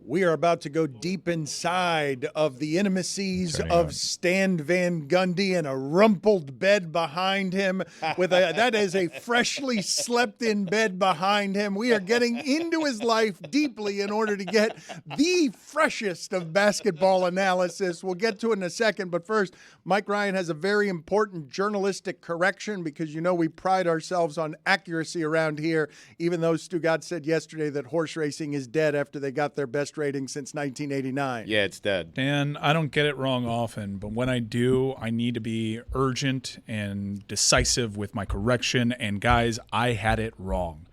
We are about to go deep inside of the intimacies of Stan Van Gundy and a rumpled bed behind him. That is a freshly slept in bed behind him. We are getting into his life deeply in order to get the freshest of basketball analysis. We'll get to it in a second, but first, Mike Ryan has a very important journalistic correction because you know we pride ourselves on accuracy around here, even though Stugotz said yesterday that horse racing is dead after they got their best rating since 1989. Yeah, it's dead. Dan, I don't get it wrong often, but when I do, I need to be urgent and decisive with my correction. And guys, I had it wrong.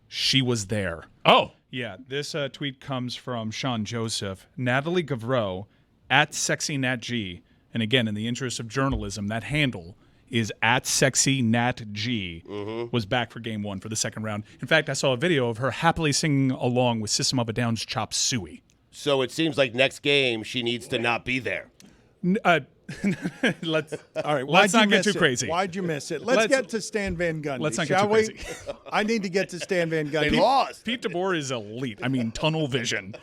She was there. Oh. Yeah, this tweet comes from Sean Joseph. Natalie Gavreau, at SexyNatG. And again, in the interest of journalism, that handle is at SexyNatG, was back for game one for the second round. In fact, I saw a video of her happily singing along with System of a Down's Chop Suey. So it seems like next game she needs to not be there. Let's not get too crazy. Why'd you miss it? Let's get to Stan Van Gundy. Let's not get too crazy. I need to get to Stan Van Gundy. They lost. Pete DeBoer is elite. I mean, tunnel vision.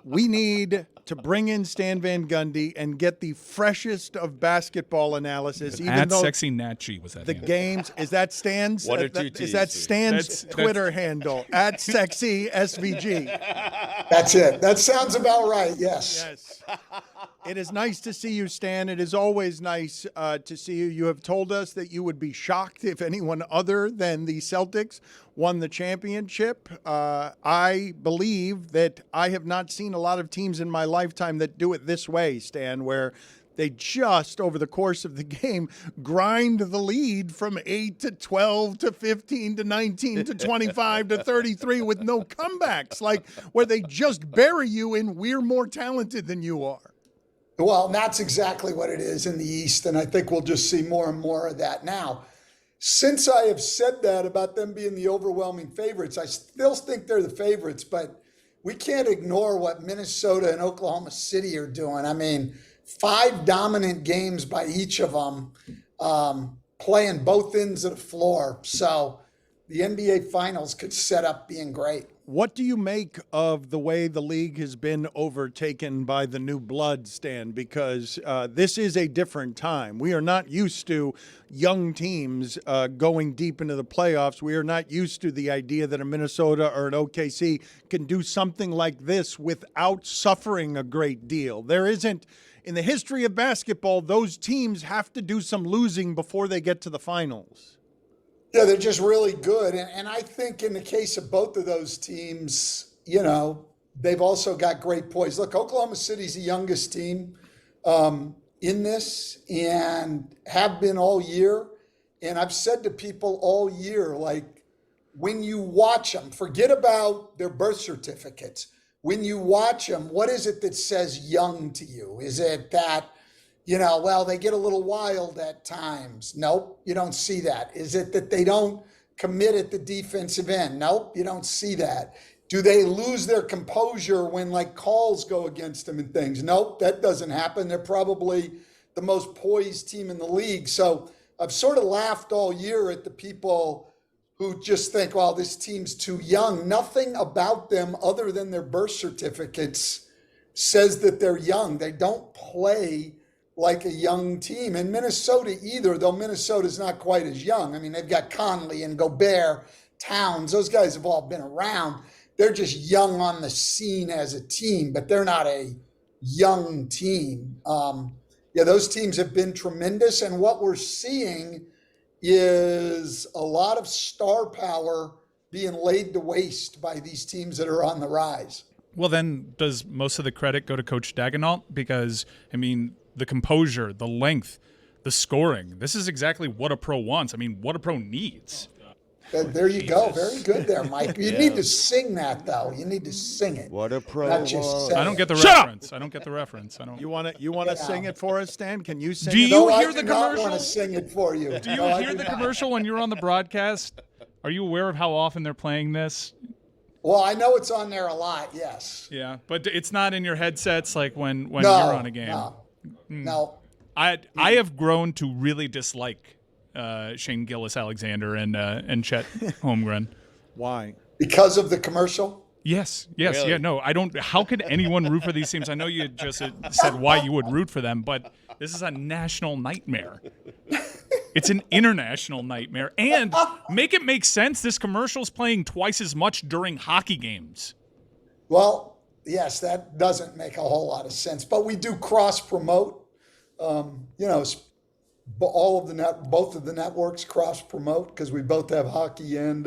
We need to bring in Stan Van Gundy and get the freshest of basketball analysis. Even at though SexyNatG was that the handle. Games is that Stan's? One or two is that Stan's Twitter handle at SexySVG? That's it. That sounds about right. Yes. Yes. It is nice to see you, Stan. It is always nice to see you. You have told us that you would be shocked if anyone other than the Celtics won the championship. I believe that I have not seen a lot of teams in my lifetime that do it this way, Stan, where they just, over the course of the game, grind the lead from 8 to 12 to 15 to 19 to 25 to 33 with no comebacks, like where they just bury you in we're more talented than you are. Well, that's exactly what it is in the East, and I think we'll just see more and more of that now. Since I have said that about them being the overwhelming favorites, I still think they're the favorites, but we can't ignore what Minnesota and Oklahoma City are doing. I mean, 5 dominant games by each of them, playing both ends of the floor. So the NBA Finals could set up being great. What do you make of the way the league has been overtaken by the new blood, Stan? Because this is a different time. We are not used to young teams going deep into the playoffs. We are not used to the idea that a Minnesota or an OKC can do something like this without suffering a great deal. There isn't, in the history of basketball, those teams have to do some losing before they get to the finals. Yeah, they're just really good. And I think in the case of both of those teams, you know, they've also got great poise. Look, Oklahoma City's the youngest team in this and have been all year. And I've said to people all year, like, when you watch them, forget about their birth certificates. When you watch them, what is it that says young to you? Is it that, you know, well, they get a little wild at times? Nope, you don't see that. Is it that they don't commit at the defensive end? Nope, you don't see that. Do they lose their composure when like calls go against them and things? Nope, that doesn't happen. They're probably the most poised team in the league. So I've sort of laughed all year at the people who just think, well, this team's too young. Nothing about them other than their birth certificates says that they're young. They don't play like a young team. And Minnesota either, though Minnesota's not quite as young. I mean, they've got Conley and Gobert, Towns. Those guys have all been around. They're just young on the scene as a team, but they're not a young team. Those teams have been tremendous. And what we're seeing is a lot of star power being laid to waste by these teams that are on the rise. Well, then does most of the credit go to Coach Daigneault? Because, I mean, the composure, the length, the scoring. This is exactly what a pro wants. I mean, what a pro needs. There you go. Very good there, Mike. You need to sing that, though. You need to sing it. What a pro Not just say I don't it. get the reference. I don't get the reference. I don't. You want to sing it for us, Stan? Can you sing Do it? you No, hear I the do not commercial? want to sing it for you. Do you hear the commercial when you're on the broadcast? Are you aware of how often they're playing this? Well, I know it's on there a lot, yes. Yeah, but it's not in your headsets like when No, you're on a game. No. I have grown to really dislike Shane Gilgeous-Alexander and Chet Holmgren. Why? Because of the commercial? Yes. Really? Yeah, no, I don't. How could anyone root for these teams? I know you just said why you would root for them, but this is a national nightmare. It's an international nightmare. And make it make sense, this commercial's playing twice as much during hockey games. Well, yes, that doesn't make a whole lot of sense, but we do cross promote. Both of the networks cross promote because we both have hockey and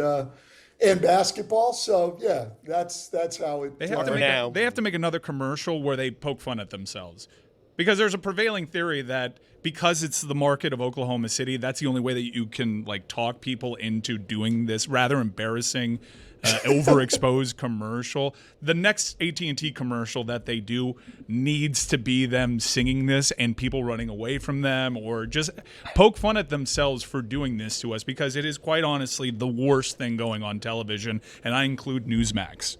basketball. So yeah, that's how it. They have to make another commercial where they poke fun at themselves. Because there's a prevailing theory that because it's the market of Oklahoma City, that's the only way that you can talk people into doing this rather embarrassing, overexposed commercial. The next AT&T commercial that they do needs to be them singing this and people running away from them, or just poke fun at themselves for doing this to us, because it is quite honestly the worst thing going on television, and I include Newsmax.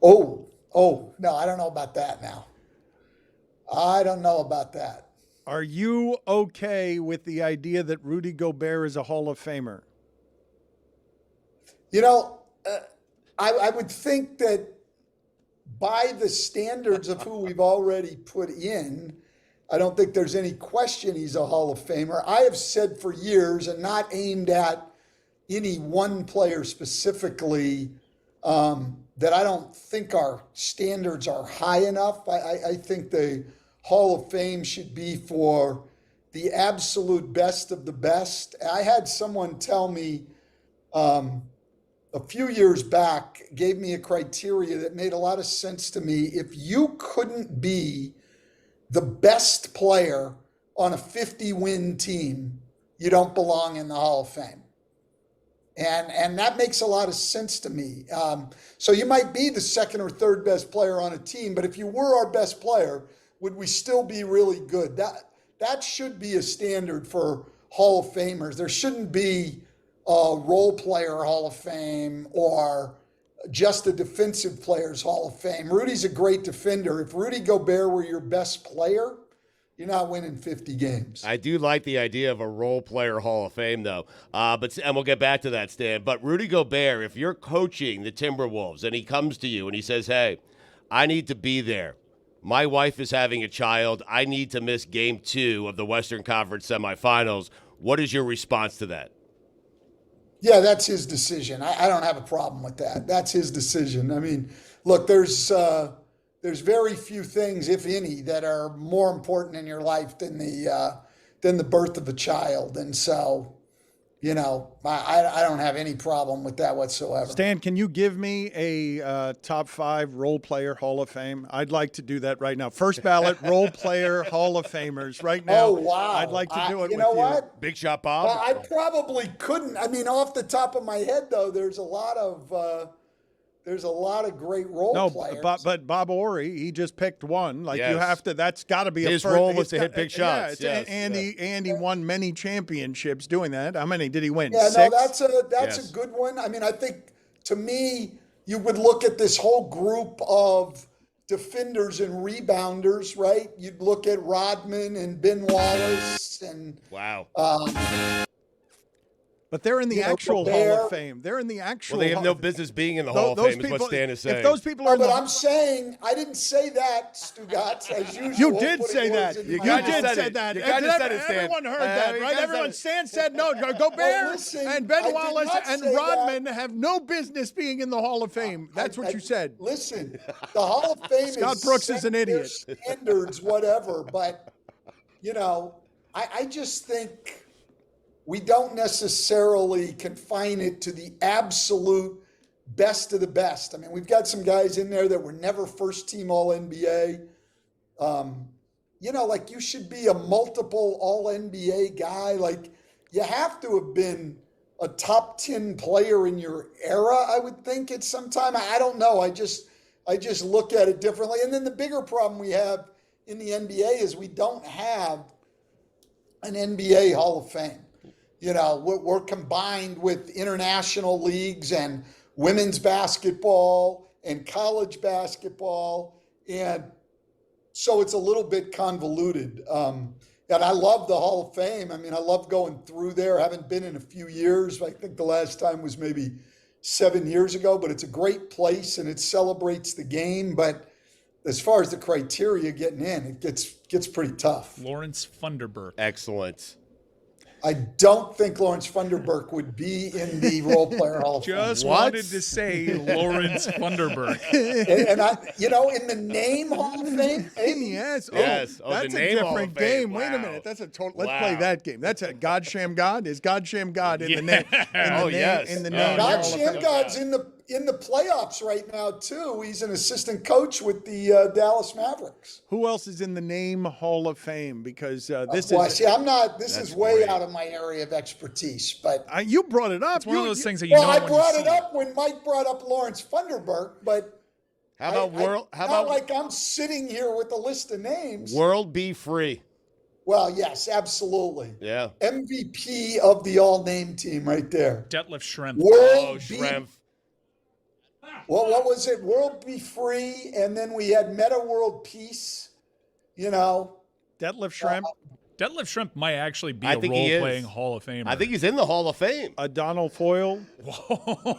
Oh, no, I don't know about that now. I don't know about that. Are you okay with the idea that Rudy Gobert is a Hall of Famer? I would think that by the standards of who we've already put in, I don't think there's any question he's a Hall of Famer. I have said for years, and not aimed at any one player specifically, that I don't think our standards are high enough. I think the Hall of Fame should be for the absolute best of the best. I had someone tell me a few years back, gave me a criteria that made a lot of sense to me. If you couldn't be the best player on a 50-win team, you don't belong in the Hall of Fame. And that makes a lot of sense to me. So you might be the second or third best player on a team, but if you were our best player, would we still be really good? That should be a standard for Hall of Famers. There shouldn't be a role player Hall of Fame or just a defensive player's Hall of Fame. Rudy's a great defender. If Rudy Gobert were your best player, you're not winning 50 games. I do like the idea of a role player Hall of Fame, though. And we'll get back to that, Stan. But Rudy Gobert, if you're coaching the Timberwolves and he comes to you and he says, hey, I need to be there. My wife is having a child. I need to miss Game 2 of the Western Conference semifinals. What is your response to that? Yeah, that's his decision. I don't have a problem with that. That's his decision. I mean, look, there's very few things, if any, that are more important in your life than the birth of a child. And so, I don't have any problem with that whatsoever. Stan, can you give me a top 5 role player Hall of Fame? I'd like to do that right now. First ballot role player Hall of Famers right now. Oh, wow. I'd like to do it with you. You know what? Big Shot Bob? I probably couldn't. I mean, off the top of my head, though, there's a lot of great role players. But Bob Orry, he just picked one. Yes. You have to. That's got to be his role was to hit big shots. Yeah, Andy won many championships doing that. How many did he win? Yeah, 6? no, that's a good one. I mean, I think to me, you would look at this whole group of defenders and rebounders, right? You'd look at Rodman and Ben Wallace and wow. But they're in the actual Gobert. Hall of Fame. They're in the actual. Well, they have no business being in the Hall of Fame, is what Stan is saying. If those people are, but I'm saying I didn't say that, Stugotz, as usual. You did say that. You kinda did said say it. that. You kinda said it, Stan. Everyone heard that, right? Everyone. Stan said no. Gobert listen, and I Ben did Wallace not and say Rodman have no business being in the Hall of Fame. That's what you said. Listen, the Hall of Fame Scott Brooks is an idiot. Standards, whatever, but I just think we don't necessarily confine it to the absolute best of the best. I mean, we've got some guys in there that were never first team All-NBA. Like you should be a multiple All-NBA guy. Like you have to have been a top 10 player in your era, I would think at some time. I don't know. I just look at it differently. And then the bigger problem we have in the NBA is we don't have an NBA Hall of Fame. We're combined with international leagues and women's basketball and college basketball. And so it's a little bit convoluted. And I love the Hall of Fame. I mean, I love going through there. I haven't been in a few years. I think the last time was maybe 7 years ago, but it's a great place and it celebrates the game. But as far as the criteria getting in, it gets pretty tough. Lawrence Funderburk. Excellent. I don't think Lawrence Funderburk would be in the Role Player Hall of Fame. Just wanted to say Lawrence Funderburk. And I, in the name Hall of Fame, Yes. Yes. Oh, That's the a name Hall of different Fame. game. Wait a Wow. minute. That's a total. Let's Wow. play that game. That's a God Sham God. Is God Sham God in the name? Oh, yes. In the Oh, name. God Hall of Fame. Shamgod's in the playoffs right now too. He's an assistant coach with the Dallas Mavericks. Who else is in the name Hall of Fame? Because this Well, is. see, I'm not. This That's is way great. out of my area of expertise. But You brought it up. It's one of those things that well, I when brought you it see up when Mike brought up Lawrence Funderburk. But How about world? How not about like I'm sitting here with a list of names. World Be Free? Well, yes, absolutely. Yeah. MVP of the all-name team right there. Detlef Schrempf. Oh, World Be Schrempf. what was it? World Be Free, and then we had Meta World Peace. Detlef Schrempf, Detlef Schrempf might actually be I a think he is. role-playing Hall of Famer. I think he's in the Hall of Fame. Donald Foyle.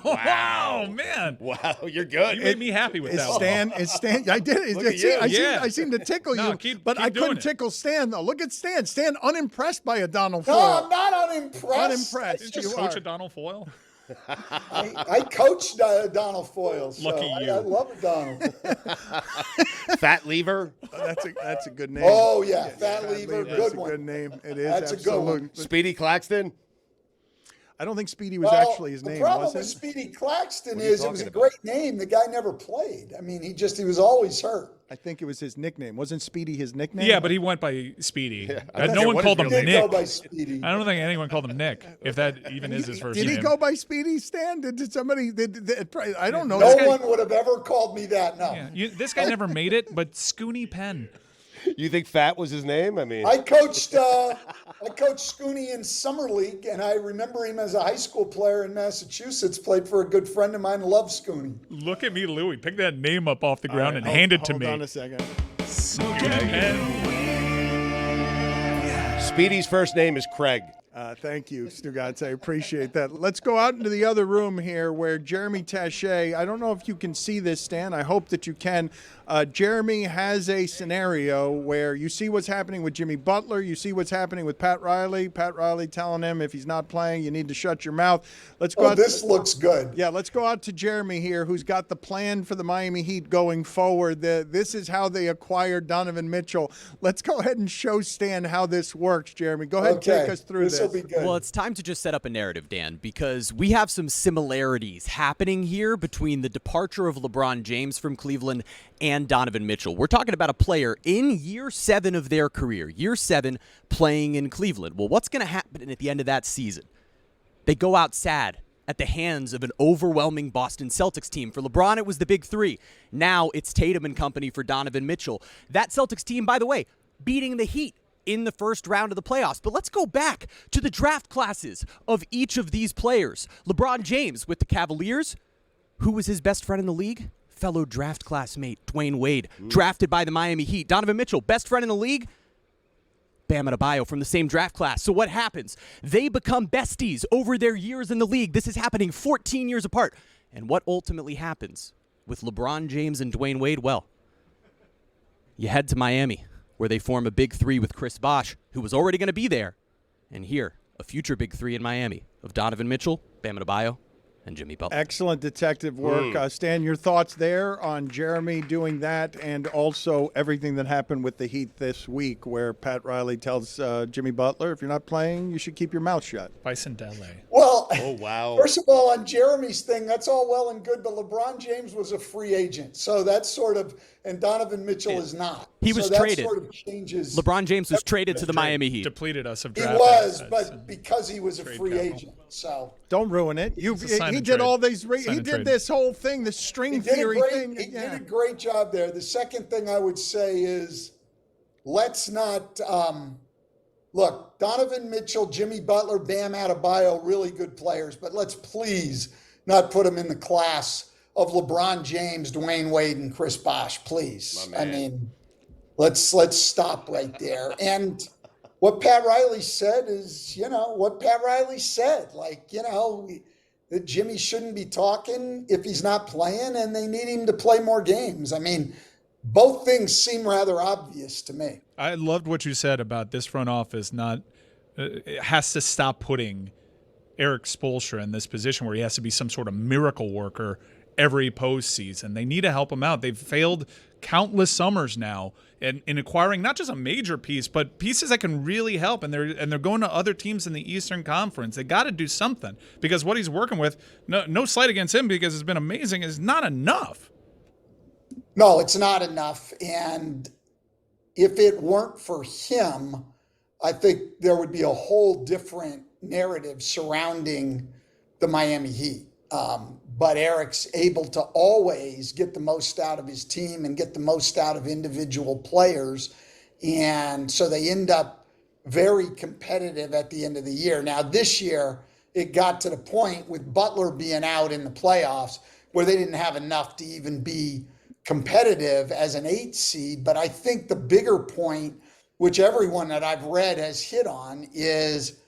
Wow, man. Wow, you're good. You made me happy with Is that one. Stan? I did it. Look at you. I seem to tickle No, you, keep but I doing couldn't it. tickle Stan though. Look at Stan. Stan unimpressed by a Donald No, Foyle. I'm not unimpressed. Unimpressed. Didn't you You coach are. a Donald Foyle? I coached Donald Foyle. So Lucky you. I love Donald. Fat Lever. That's a good name. Oh yeah, Fat Lever, That's good a one. good name. It is. That's a good one. absolutely. Speedy Claxton. I don't think Speedy was Well, actually his name, the problem was with it? Speedy Claxton What are you is it was a talking great name. The guy never played. I mean, he was always hurt. I think it was his nickname. Wasn't Speedy his nickname? Yeah, but he went by Speedy. I No don't one care called what him his Did real go Nick. by Speedy. I don't think anyone called him Nick, if that even is his first Did name. he go by Speedy, Stan? Did somebody? I don't know. No This guy- one would have ever called me that. No. Yeah, this guy never made it, but Scooney Penn. You think Fat was his name? I mean, I coached Scooney in summer league, and I remember him as a high school player in Massachusetts. Played for a good friend of mine, loved Scooney. Look at me, Louie. Pick that name up off the All ground right, and hand it to hold me. on a second. Scooney Penn. Speedy's first name is Craig. Thank you, Stugotz. I appreciate that. Let's go out into the other room here where Jeremy Taché, I don't know if you can see this, Stan. I hope that you can. Jeremy has a scenario where you see what's happening with Jimmy Butler. You see what's happening with Pat Riley. Pat Riley telling him if he's not playing, you need to shut your mouth. Let's go Oh, out. this looks good. Yeah, let's go out to Jeremy here, who's got the plan for the Miami Heat going forward. This is how they acquired Donovan Mitchell. Let's go ahead and show Stan how this works, Jeremy. Go ahead and take us through this this. will be good. Well, it's time to just set up a narrative, Dan, because we have some similarities happening here between the departure of LeBron James from Cleveland and Donovan Mitchell. We're talking about a player in year 7 of their career, year 7 playing in Cleveland. Well, what's going to happen at the end of that season? They go out sad at the hands of an overwhelming Boston Celtics team. For LeBron, it was the big 3. Now it's Tatum and company for Donovan Mitchell. That Celtics team, by the way, beating the Heat in the first round of the playoffs. But let's go back to the draft classes of each of these players. LeBron James with the Cavaliers. Who was his best friend in the league? Fellow draft classmate Dwayne Wade, drafted by the Miami Heat. Donovan Mitchell, best friend in the league? Bam Adebayo from the same draft class. So what happens? They become besties over their years in the league. This is happening 14 years apart. And what ultimately happens with LeBron James and Dwayne Wade? Well, you head to Miami, where they form a big 3 with Chris Bosh, who was already going to be there. And here, a future big 3 in Miami of Donovan Mitchell, Bam Adebayo, and Jimmy Butler. Excellent detective work. Stan, your thoughts there on Jeremy doing that and also everything that happened with the Heat this week where Pat Riley tells Jimmy Butler, if you're not playing, you should keep your mouth shut. Bison Dele. Well, Oh, wow. first of all, on Jeremy's thing, that's all well and good, but LeBron James was a free agent. So that's sort of, and Donovan Mitchell is not. He was so that traded. sort of changes. LeBron James was traded to the Miami Heat. Depleted us of He draft was, assets but and because he was a trade free capital. agent. So Don't ruin it. a sign He and did trade. all these. Sign He and did trade. this whole thing, the string he did theory thing. he did a great job there. The second thing I would say is let's not look, Donovan Mitchell, Jimmy Butler, Bam Adebayo, really good players, but let's please not put them in the class of LeBron James, Dwayne Wade, and Chris Bosh, please. My I man. mean, let's stop right there. And what Pat Riley said is, what Pat Riley said. Like, that Jimmy shouldn't be talking if he's not playing, and they need him to play more games. I mean, both things seem rather obvious to me. I loved what you said about this front office it has to stop putting Eric Spoelstra in this position where he has to be some sort of miracle worker every postseason. They need to help him out. They've failed countless summers now in acquiring not just a major piece, but pieces that can really help. And they're going to other teams in the Eastern Conference. They got to do something because what he's working with, no slight against him because it's been amazing, is not enough. No, it's not enough. And if it weren't for him, I think there would be a whole different narrative surrounding the Miami Heat. But Eric's able to always get the most out of his team and get the most out of individual players. And so they end up very competitive at the end of the year. Now, this year, it got to the point with Butler being out in the playoffs where they didn't have enough to even be competitive as an 8 seed. But I think the bigger point, which everyone that I've read has hit on, is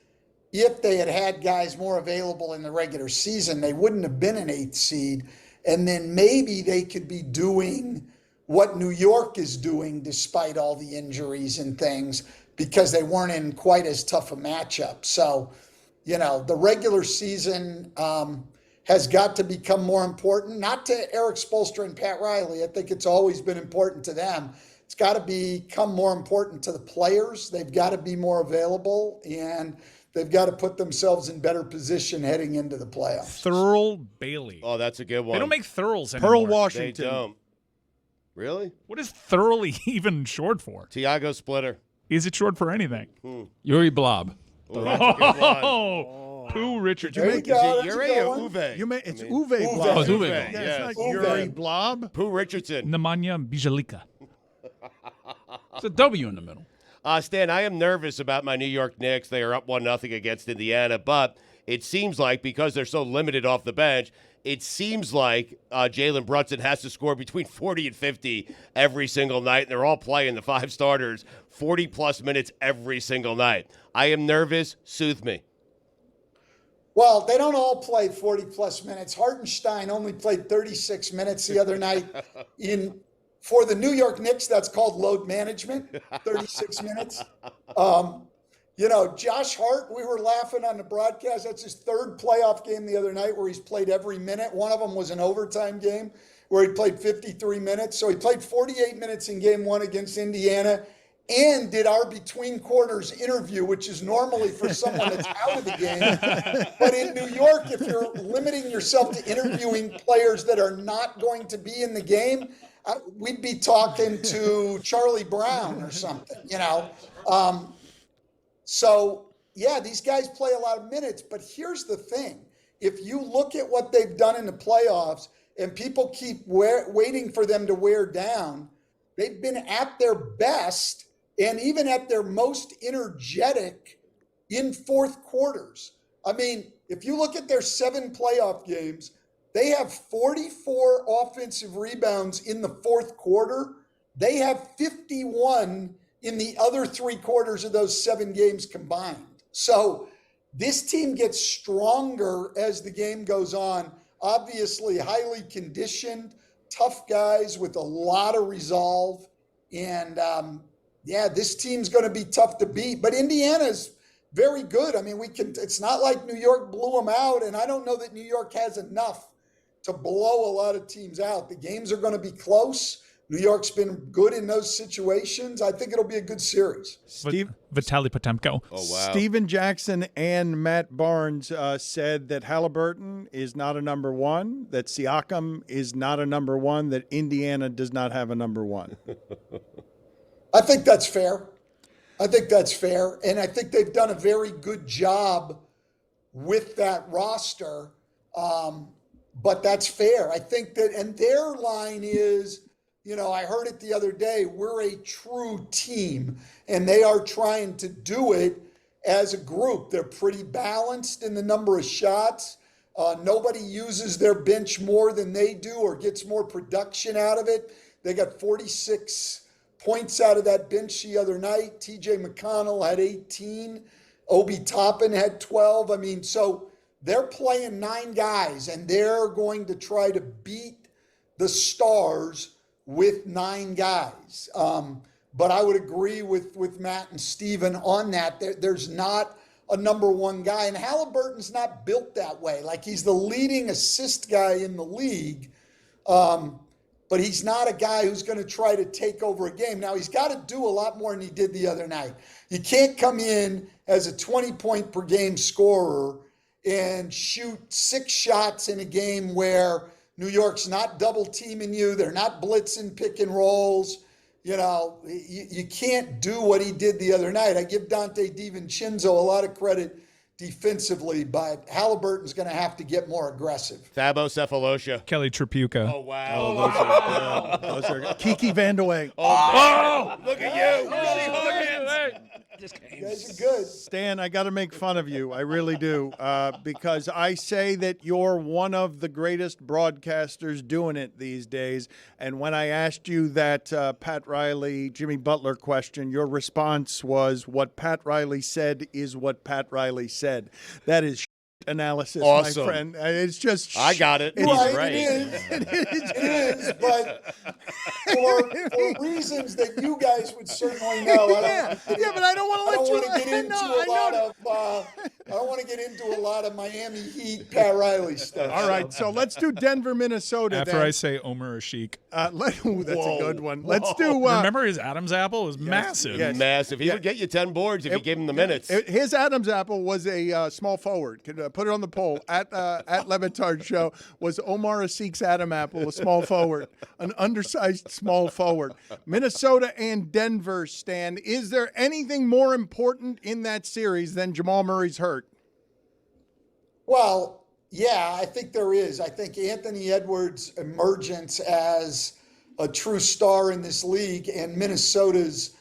if they had had guys more available in the regular season, they wouldn't have been an 8th seed. And then maybe they could be doing what New York is doing despite all the injuries and things because they weren't in quite as tough a matchup. So, the regular season has got to become more important, not to Eric Spoelstra and Pat Riley. I think it's always been important to them. It's got to become more important to the players. They've got to be more available, and they've got to put themselves in better position heading into the playoffs. Thurl Bailey. Oh, that's a good one. They don't make Thurls anymore. Pearl Washington. They don't. Really? What is Thoroughly even short for? Tiago Splitter. Is it short for anything? Yuri Blob. Oh, that's a good one. Oh, Pooh Richardson. There you go. Is it Yuri or Uwe? It's Uwe Blob. Oh, it's Uwe. Yeah, Yes. it's not Yuri Blob. Pooh Richardson. Nemanja Bjelica. It's a W in the middle. Stan, I am nervous about my New York Knicks. They are up 1-0 against Indiana, but it seems like because they're so limited off the bench, it seems like Jalen Brunson has to score between 40 and 50 every single night, and they're all playing the 5 starters 40-plus minutes every single night. I am nervous. Soothe me. Well, they don't all play 40-plus minutes. Hartenstein only played 36 minutes the other night. For the New York Knicks, that's called load management, 36 minutes. Josh Hart, we were laughing on the broadcast. That's his 3rd playoff game the other night where he's played every minute. One of them was an overtime game where he played 53 minutes. So he played 48 minutes in game 1 against Indiana and did our between quarters interview, which is normally for someone that's out of the game. But in New York, if you're limiting yourself to interviewing players that are not going to be in the game, we'd be talking to Charlie Brown or something, So, yeah, these guys play a lot of minutes, but here's the thing. If you look at what they've done in the playoffs and people keep waiting for them to wear down, they've been at their best and even at their most energetic in fourth quarters. I mean, if you look at their 7 playoff games, they have 44 offensive rebounds in the fourth quarter. They have 51 in the other 3 quarters of those 7 games combined. So this team gets stronger as the game goes on. Obviously, highly conditioned, tough guys with a lot of resolve. And this team's going to be tough to beat. But Indiana's very good. I mean, it's not like New York blew them out, and I don't know that New York has enough to blow a lot of teams out. The games are going to be close. New York's been good in those situations. I think it'll be a good series. Vitaly Potemko. Oh, wow. Steven Jackson and Matt Barnes said that Halliburton is not a number 1, that Siakam is not a number 1, that Indiana does not have a number 1. I think that's fair. And I think they've done a very good job with that roster. But that's fair. I think that, and their line is, I heard it the other day, we're a true team, and they are trying to do it as a group. They're pretty balanced in the number of shots. Nobody uses their bench more than they do or gets more production out of it. They got 46 points out of that bench the other night. TJ McConnell had 18. Obi Toppin had 12. I mean, so they're playing 9 guys, and they're going to try to beat the Stars with 9 guys. But I would agree with Matt and Steven on that. There's not a number 1 guy, and Halliburton's not built that way. Like, he's the leading assist guy in the league, but he's not a guy who's going to try to take over a game. Now, he's got to do a lot more than he did the other night. You can't come in as a 20-point per game scorer and shoot 6 shots in a game where New York's not double teaming you. They're not blitzing pick and rolls. You know, you can't do what he did the other night. I give Dante DiVincenzo a lot of credit defensively, but Halliburton's going to have to get more aggressive. Thabo Cephalosha. Kelly Tripucka. Oh, wow. Those are Kiki Vandeweghe. Oh, look at you. You guys are good. Stan, I got to make fun of you. I really do. Because I say that you're one of the greatest broadcasters doing it these days. And when I asked you that Pat Riley, Jimmy Butler question, your response was, what Pat Riley said is what Pat Riley said. That is analysis, awesome. My friend. It's just I got it. He's right. It is, but for reasons that you guys would certainly know. But I don't want to let you. I don't want to get into a lot of Miami Heat, Pat Riley stuff. All right, so let's do Denver, Minnesota. After I say Omer Ashik. That's a good one. Whoa. Let's do. Remember his Adam's apple was massive. yes. Massive. He would get you 10 boards if you gave him the minutes. His Adam's apple was a small forward. Put it on the poll at Le Batard Show. Was Omar Asik's Adam apple a small forward, an undersized small forward? Minnesota and Denver, Stan. Is there anything more important in that series than Jamal Murray's hurt? Well, yeah, I think there is. I think Anthony Edwards' emergence as a true star in this league and Minnesota's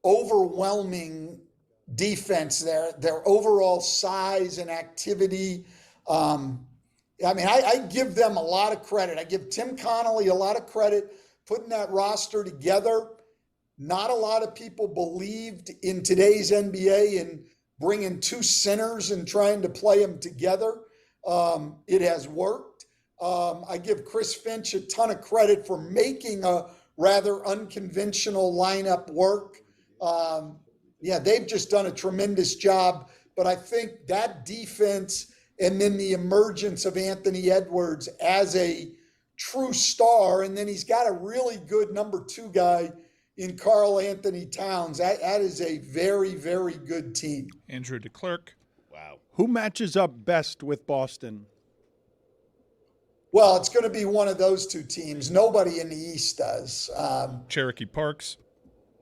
overwhelming defense, their overall size and activity. I give them a lot of credit. I give Tim Connolly a lot of credit putting that roster together. Not a lot of people believed in today's NBA in bringing 2 centers and trying to play them together. It has worked. I give Chris Finch a ton of credit for making a rather unconventional lineup work. They've just done a tremendous job. But I think that defense and then the emergence of Anthony Edwards as a true star, and then he's got a really good number 2 guy in Karl Anthony Towns. That is a very, very good team. Andrew DeClercq. Wow. Who matches up best with Boston? Well, it's going to be one of those 2 teams. Nobody in the East does. Cherokee Parks.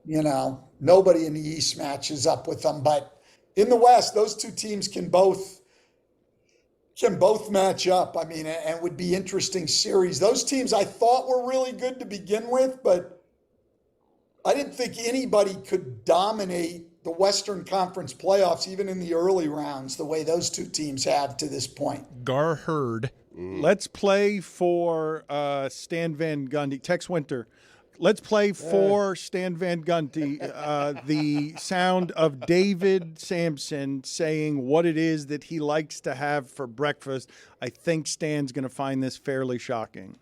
Nobody in the East matches up with them. But in the West, those 2 teams can both match up. And would be interesting series. Those teams I thought were really good to begin with, but I didn't think anybody could dominate the Western Conference playoffs, even in the early rounds, the way those 2 teams have to this point. Gar Hurd. Let's play for Stan Van Gundy. Tex Winter. Let's play for Stan Van Gundy the sound of David Sampson saying what it is that he likes to have for breakfast. I think Stan's going to find this fairly shocking.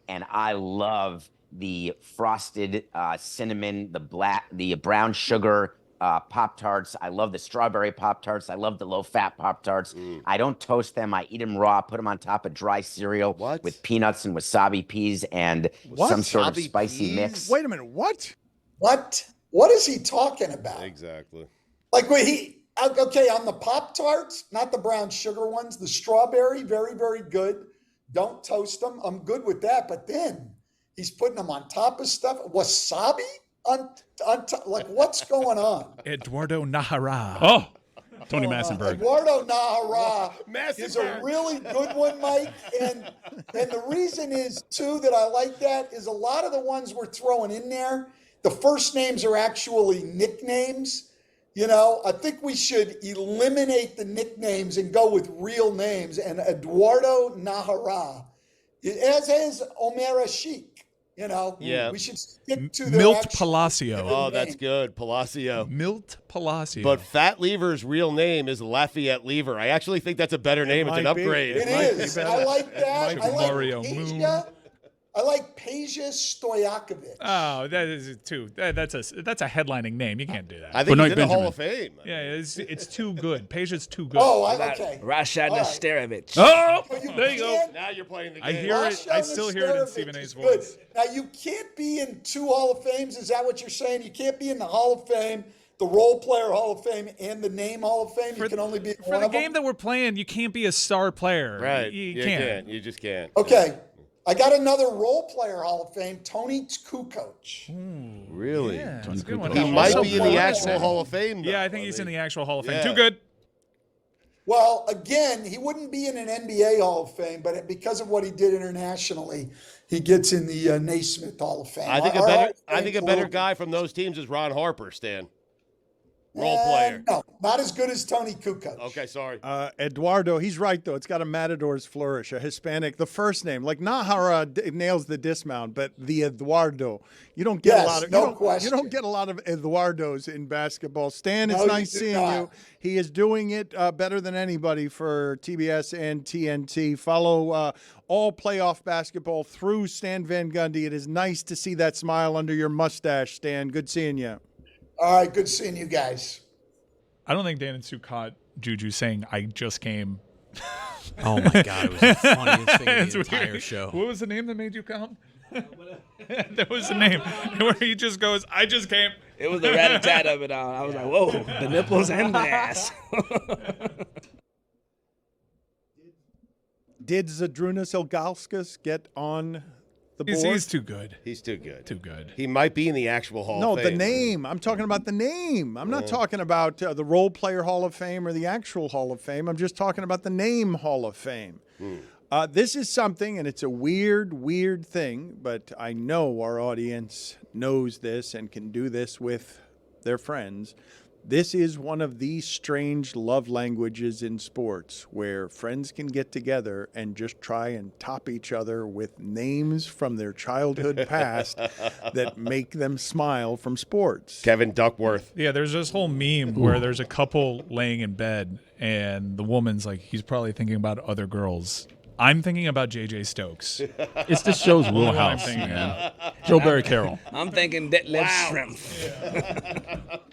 And I love the frosted cinnamon, the brown sugar Pop-Tarts. I love the strawberry Pop-Tarts. I love the low-fat Pop-Tarts. I don't toast them. I eat them raw, put them on top of dry cereal with peanuts and wasabi peas and some sort of spicy mix. Wait a minute, what? What is he talking about? Exactly. Like, on the Pop-Tarts, not the brown sugar ones, the strawberry, very, very good. Don't toast them. I'm good with that. But then he's putting them on top of stuff. Wasabi? On top, like, what's going on? Eduardo Nahara. Oh, Tony Massenberg. Eduardo Nahara is a really good one, Mike. And the reason is, too, that I like that is a lot of the ones we're throwing in there, the first names are actually nicknames. I think we should eliminate the nicknames and go with real names. And Eduardo Nahara, as is Omer Ashik. You know, Yeah. we should stick to their Milt actual Palacio. Oh, that's good. Palacio. Milt Palacio. But Fat Lever's real name is Lafayette Lever. I actually think that's a better name. It's an might be. upgrade. It might be is. better. I like that. Might be I like Mario Peja. Moon. I like Peja Stojakovic. Oh, that is too. That's a headlining name. You can't do that. I think Benoit he's in the Hall Benjamin. of Fame. Yeah, it's too good. Peja's too good. Oh, okay. Rashad All right. Nasterovich. Oh, But there you go. can't- Now you're playing the I game. hear it. Rashad I still hear it in Nasterovich Stephen A's is good. voice. Now, you can't be in 2 Hall of Fames. Is that what you're saying? You can't be in the Hall of Fame, the Role Player Hall of Fame, and the Name Hall of Fame. You can only be in For one the of them? game that we're playing, you can't be a star player. Right. You can't. You just can't. Okay. I got another Role Player Hall of Fame, Tony Kukoc. Really? Yeah, that's a good one. He Also might be in the playing actual the Hall of Fame, though. Yeah, I think he's in the actual Hall of Fame. Yeah. Too good. Well, again, he wouldn't be in an NBA Hall of Fame, but because of what he did internationally, he gets in the Naismith Hall of Fame. I think Our Hall of a Fame's better little- guy from those teams is Ron Harper, Stan. Role player. No, not as good as Tony Kukoc. Okay, sorry. Eduardo, he's right, though. It's got a matador's flourish, a Hispanic, the first name. Like Nahara nails the dismount, but the Eduardo. You don't get Yes, a lot of no you don't question. get a lot of Eduardos in basketball. Stan, it's No, you nice do seeing not. you. He is doing it better than anybody for TBS and TNT. Follow all playoff basketball through Stan Van Gundy. It is nice to see that smile under your mustache, Stan. Good seeing you. All right, good seeing you guys. I don't think Dan and Sue caught Juju saying, "I just came." Oh my God, it was the funniest thing in It's the entire weird. show. What was the name that made you come? That was the name where he just goes, "I just came." It was the rat-a-tat of it all. I was like, whoa, the nipples and the ass. Did Zadrunas Ilgauskas get on the board? He's too good. He's too good. Too good. He might be in the actual Hall No, of Fame. the name. I'm talking about the name. I'm not talking about the Role Player Hall of Fame or the actual Hall of Fame. I'm just talking about the name Hall of Fame. This is something, and it's a weird, weird thing, but I know our audience knows this and can do this with their friends. This is one of the strange love languages in sports where friends can get together and just try and top each other with names from their childhood past that make them smile from sports. Kevin Duckworth. Yeah, there's this whole meme where there's a couple laying in bed, and the woman's like, he's probably thinking about other girls. I'm thinking about J.J. Stokes. It's this show's I'm wheelhouse, thinking man. Joe Barry Carroll. I'm thinking Detlef Shrimp.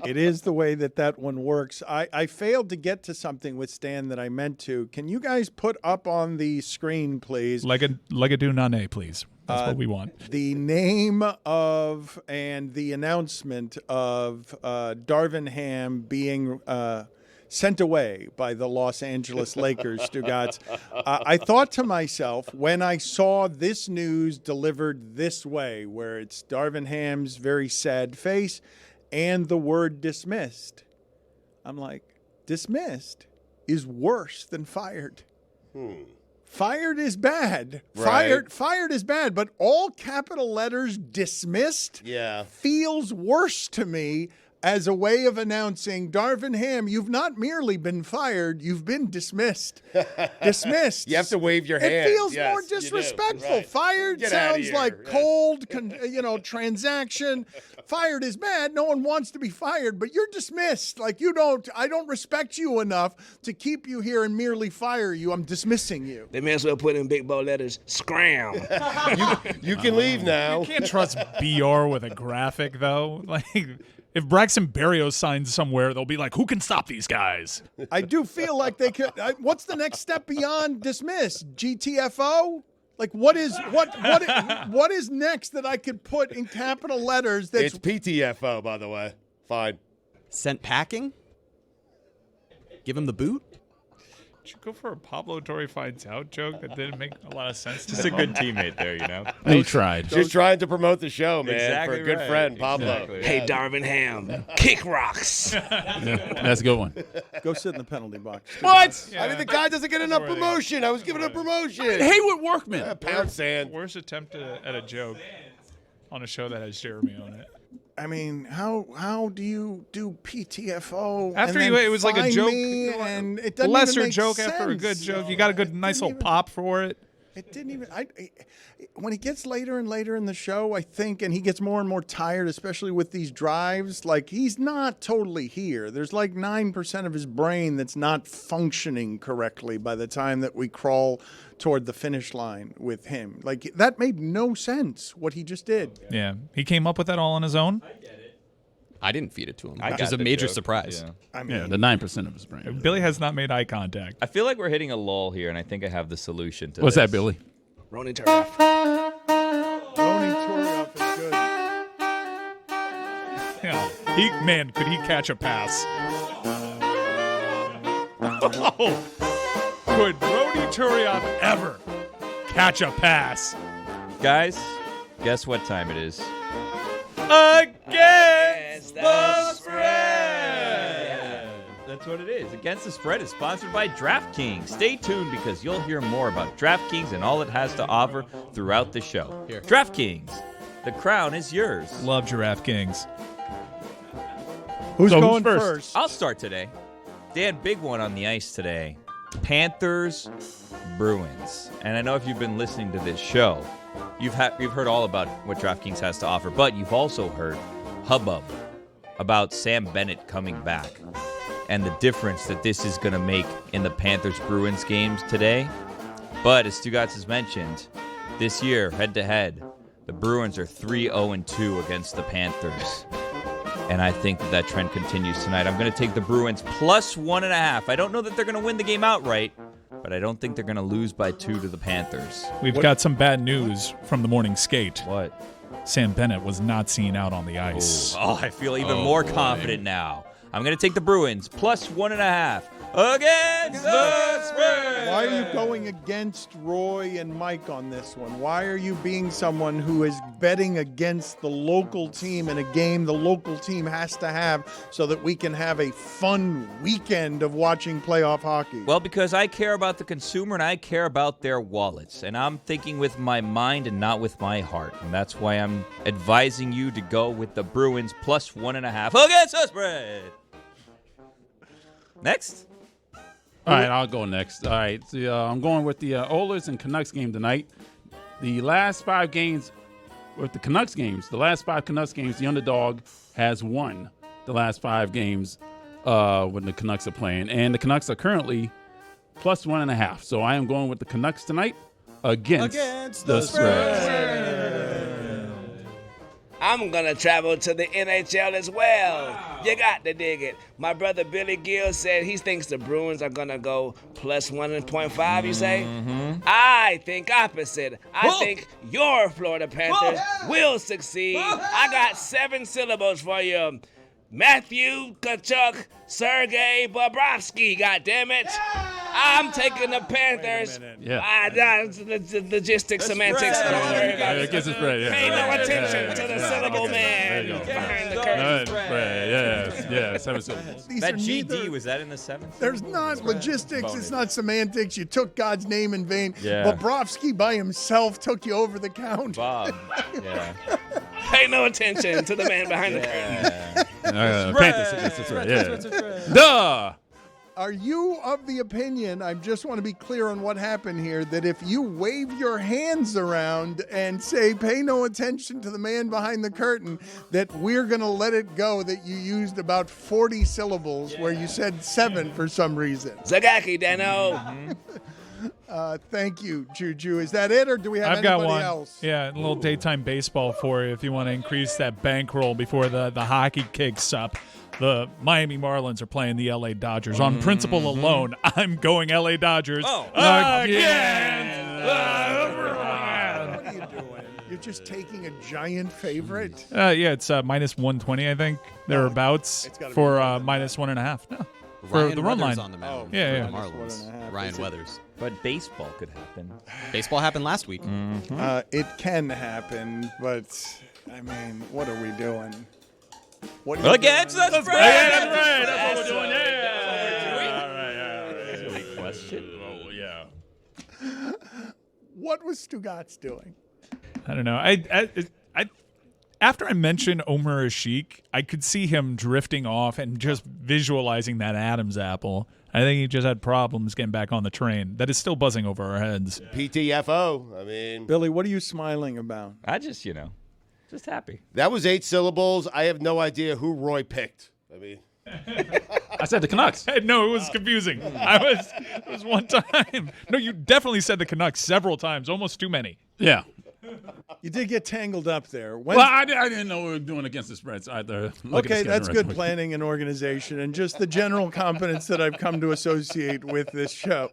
It is the way that one works. I failed to get to something with Stan that I meant to. Can you guys put up on the screen, please, Legadou Nane, please. That's what we want. the name of and the announcement of Darvin Ham being sent away by the Los Angeles Lakers, Stugotz. I thought to myself, when I saw this news delivered this way, where it's Darvin Ham's very sad face and the word dismissed, I'm like, dismissed is worse than fired. Fired is bad. Right. Fired is bad, but all capital letters dismissed feels worse to me as a way of announcing, Darvin Ham, you've not merely been fired, you've been dismissed. Dismissed. You have to wave your hand. It feels Yes, more you do. disrespectful. Right. Fired Get outta sounds here. like Right. cold, transaction. Fired is bad. No one wants to be fired, but you're dismissed. Like I don't respect you enough to keep you here and merely fire you. I'm dismissing you. They may as well put in big bold letters, scram. You can leave now. You can't trust BR with a graphic, though. Like, if Braxton Berrios signs somewhere, they'll be like, who can stop these guys? I do feel like they could. What's the next step beyond dismiss? GTFO? Like what is next that I could put in capital letters? That's It's PTFO, by the way. Fine. Sent packing? Give him the boot? Did you go for a Pablo Torre finds out joke that didn't make a lot of sense? Just a good teammate there, you know. He tried. Just trying to promote the show, man, Exactly for a good right. friend, Pablo. Exactly. Hey, Darvin Ham, kick rocks. That's a good one. go sit in the penalty box. What? Yeah. I mean, the guy doesn't get enough Right. promotion. I was giving a promotion. Haywood Workman. Pound sand. Worst attempt at a joke on a show that has Jeremy on it. I mean, how do you do PTFO? After and you, then it was like a find joke, me, and it doesn't lesser even make joke sense. after a good joke. You got a good, nice little even- pop for it. It didn't even. When he gets later and later in the show, I think, and he gets more and more tired, especially with these drives. Like he's not totally here. There's like 9% of his brain that's not functioning correctly by the time that we crawl toward the finish line with him. Like that made no sense what he just did. Yeah, he came up with that all on his own. I didn't feed it to him, I which got is a the major joke. surprise. Yeah. I mean, the 9% of his brain. Billy has not made eye contact. I feel like we're hitting a lull here, and I think I have the solution to What's this. that, Billy? Ronnie Turnoff. Ronnie Turnoff is good. Yeah, could he catch a pass? Could Rody Turioff ever catch a pass? Guys, guess what time it is? Against the spread! That's what it is. Against the Spread is sponsored by DraftKings. Stay tuned because you'll hear more about DraftKings and all it has to offer throughout the show. DraftKings, the crown is yours. Love Giraffe Kings. Who's So going who's first? I'll start today. Dan, big one on the ice today. Panthers, Bruins. And I know if you've been listening to this show, you've heard all about what DraftKings has to offer, but you've also heard hubbub about Sam Bennett coming back and the difference that this is going to make in the Panthers-Bruins games today. But as Stugotz has mentioned, this year, head-to-head, the Bruins are 3-0-2 against the Panthers. And I think that trend continues tonight. I'm going to take the Bruins plus 1.5. I don't know that they're going to win the game outright, but I don't think they're going to lose by 2 to the Panthers. We've got some bad news from the morning skate. What? Sam Bennett was not seen out on the ice. Oh, I feel even more confident now. I'm going to take the Bruins plus 1.5 against the spread. Why are you going against Roy and Mike on this one? Why are you being someone who is betting against the local team in a game the local team has to have so that we can have a fun weekend of watching playoff hockey? Well, because I care about the consumer and I care about their wallets. And I'm thinking with my mind and not with my heart. And that's why I'm advising you to go with the Bruins plus 1.5 against the spread. Next. All right, I'll go next. All right, so, I'm going with the Oilers and Canucks game tonight. The last 5 games with the Canucks games, the underdog has won the last 5 games when the Canucks are playing. And the Canucks are currently plus 1.5. So I am going with the Canucks tonight against the spread. I'm going to travel to the NHL as well. You got to dig it. My brother Billy Gill said he thinks the Bruins are going to go plus 1.5, you say? Mm-hmm. I think opposite. I think your Florida Panthers will succeed. I got 7 syllables for you. Matthew Tkachuk, Sergei Bobrovsky, goddammit. I'm taking the Panthers. Yeah. The logistics, semantics, don't worry about it. Against the spread, yeah. Pay no Right, attention to the syllable man There you go. behind the All curtain. right, yeah, 7 syllables. These That are GD, neither- was that in the 7th? There's not logistics. It's not semantics. You took God's name in vain. Yeah. Bobrovsky by himself took you over the count. Bob. Yeah. Pay no attention to the man behind the curtain. Panthers against the spread, yeah. Duh! Are you of the opinion, I just want to be clear on what happened here, that if you wave your hands around and say, pay no attention to the man behind the curtain, that we're going to let it go that you used about 40 syllables where you said 7 for some reason? Zagaki, Dano. Thank you, Juju. Is that it, or do we have I've got anybody one. else? Yeah, a little daytime baseball for you if you want to increase that bankroll before the hockey kicks up. The Miami Marlins are playing the LA Dodgers. On principle alone, I'm going LA Dodgers again. What are you doing? You're just taking a giant favorite? Yeah, it's minus 120, I think, thereabouts It's gotta be for more than minus 1.5. No, for Ryan the run Weathers line. on the mound. Yeah, for yeah. the Marlins. Ryan Weathers. But baseball could happen. Baseball happened last week. It can happen, but, I mean, what are we doing? What are you Against doing? the spread! That's what we're doing, That's a big question. Oh, yeah. What was Stugotz doing? I don't know. After I mentioned Omer Ashik, I could see him drifting off and just visualizing that Adam's apple. I think he just had problems getting back on the train. That is still buzzing over our heads. PTFO. I mean, Billy, what are you smiling about? I just, just happy. that was 8 syllables. I have no idea who Roy picked. I mean, I said the Canucks. No, it was confusing. It was one time. No, you definitely said the Canucks several times, almost too many. Yeah. You did get tangled up there. Well, I didn't know we were doing against the spreads either. Okay, that's good planning and organization and just the general competence that I've come to associate with this show.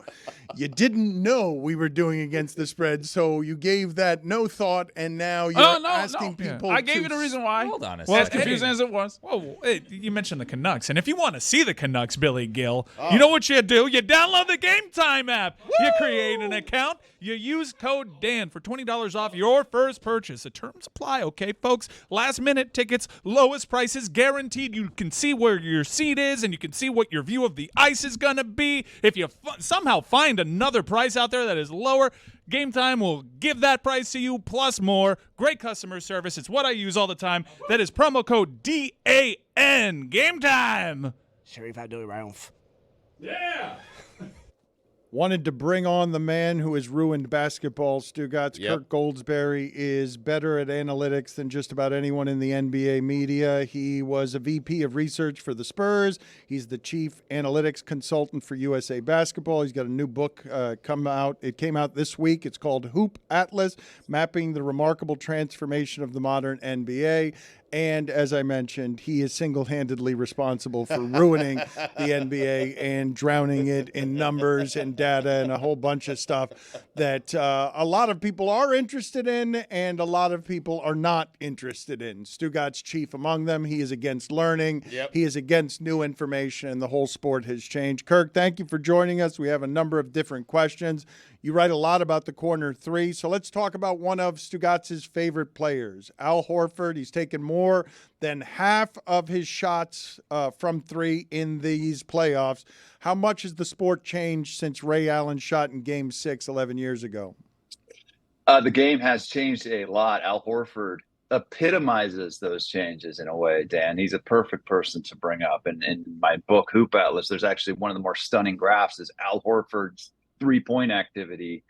You didn't know we were doing against the spread, so you gave that no thought, and now you're asking people I gave you the reason why. Hold on a Well, as second. confusing as it was. Whoa, hey, you mentioned the Canucks, and if you want to see the Canucks, Billy Gill, you know what you do? You download the Game Time app. Woo! You create an account. You use code Dan for $20 off your first purchase. The terms apply, okay, folks? Last-minute tickets, lowest prices guaranteed. You can see where your seat is, and you can see what your view of the ice is going to be. If you somehow find another price out there that is lower, Game Time will give that price to you plus more. Great customer service. It's what I use all the time. That is promo code DAN. Game Time. Sharif, I do it right. Yeah. Wanted to bring on the man who has ruined basketball, Stugotz. Yep. Kirk Goldsberry is better at analytics than just about anyone in the NBA media. He was a VP of research for the Spurs. He's the chief analytics consultant for USA Basketball. He's got a new book come out. It came out this week. It's called Hoop Atlas, Mapping the Remarkable Transformation of the Modern NBA. And as I mentioned, he is single-handedly responsible for ruining the NBA and drowning it in numbers and data and a whole bunch of stuff that a lot of people are interested in and a lot of people are not interested in. Stugotz chief among them. He is against learning. Yep. He is against new information, and the whole sport has changed. Kirk, thank you for joining us. We have a number of different questions. You write a lot about the corner three, so let's talk about one of Stugotz's favorite players, Al Horford. He's taken more than half of his shots from three in these playoffs. How much has the sport changed since Ray Allen shot in Game 6 11 years ago? The game has changed a lot. Al Horford epitomizes those changes in a way, Dan. He's a perfect person to bring up. And in my book, Hoop Atlas, there's actually one of the more stunning graphs is Al Horford's three-point activity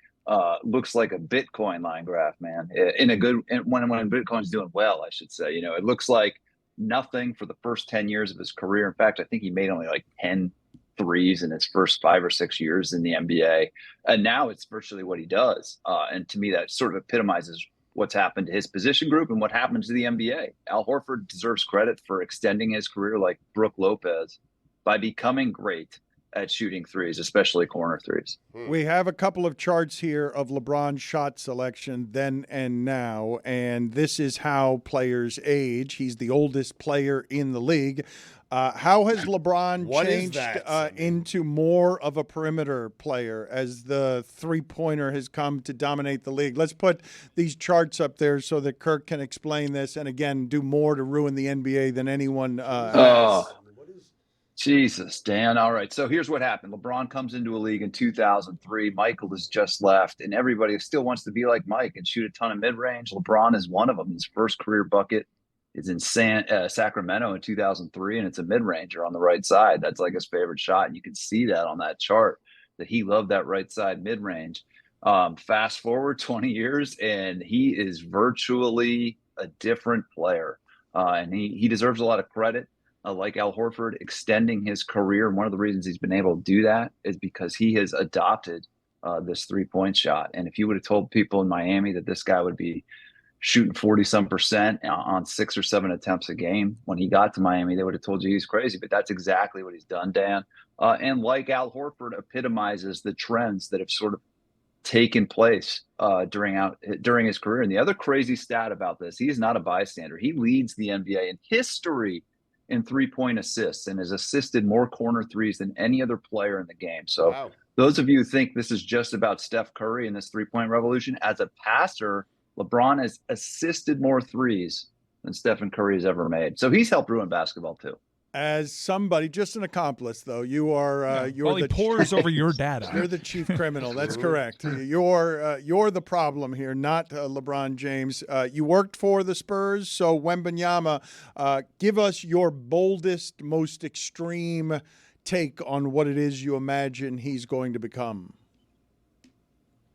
looks like a Bitcoin line graph, man. In a good, when Bitcoin's doing well, I should say. It looks like nothing for the first 10 years of his career. In fact, I think he made only like 10 threes in his first 5 or 6 years in the NBA. And now it's virtually what he does. And to me, that sort of epitomizes what's happened to his position group and what happens to the NBA. Al Horford deserves credit for extending his career like Brook Lopez by becoming great at shooting threes, especially corner threes. We have a couple of charts here of LeBron's shot selection then and now, and this is how players age. He's the oldest player in the league. How has LeBron changed into more of a perimeter player as the three-pointer has come to dominate the league? Let's put these charts up there so that Kirk can explain this and, again, do more to ruin the NBA than anyone has. Jesus, Dan. All right. So here's what happened. LeBron comes into a league in 2003. Michael has just left, and everybody still wants to be like Mike and shoot a ton of mid-range. LeBron is one of them. His first career bucket is in Sacramento in 2003, and it's a mid-ranger on the right side. That's like his favorite shot. And you can see that on that chart, that he loved that right side mid-range. Fast forward 20 years, and he is virtually a different player. And he deserves a lot of credit. Like Al Horford, extending his career. And one of the reasons he's been able to do that is because he has adopted this three-point shot. And if you would have told people in Miami that this guy would be shooting 40-some% on 6 or 7 attempts a game when he got to Miami, they would have told you he's crazy. But that's exactly what he's done, Dan. And like Al Horford epitomizes the trends that have sort of taken place during his career. And the other crazy stat about this, he is not a bystander. He leads the NBA in history in three-point assists and has assisted more corner threes than any other player in the game. So Those of you who think this is just about Steph Curry and this three-point revolution, as a passer, LeBron has assisted more threes than Stephen Curry has ever made. So he's helped ruin basketball too. As somebody, just an accomplice, though, you are While he pours over your data. You're the chief criminal. That's correct. You're the problem here, not LeBron James. You worked for the Spurs, so Wembanyama, give us your boldest, most extreme take on what it is you imagine he's going to become.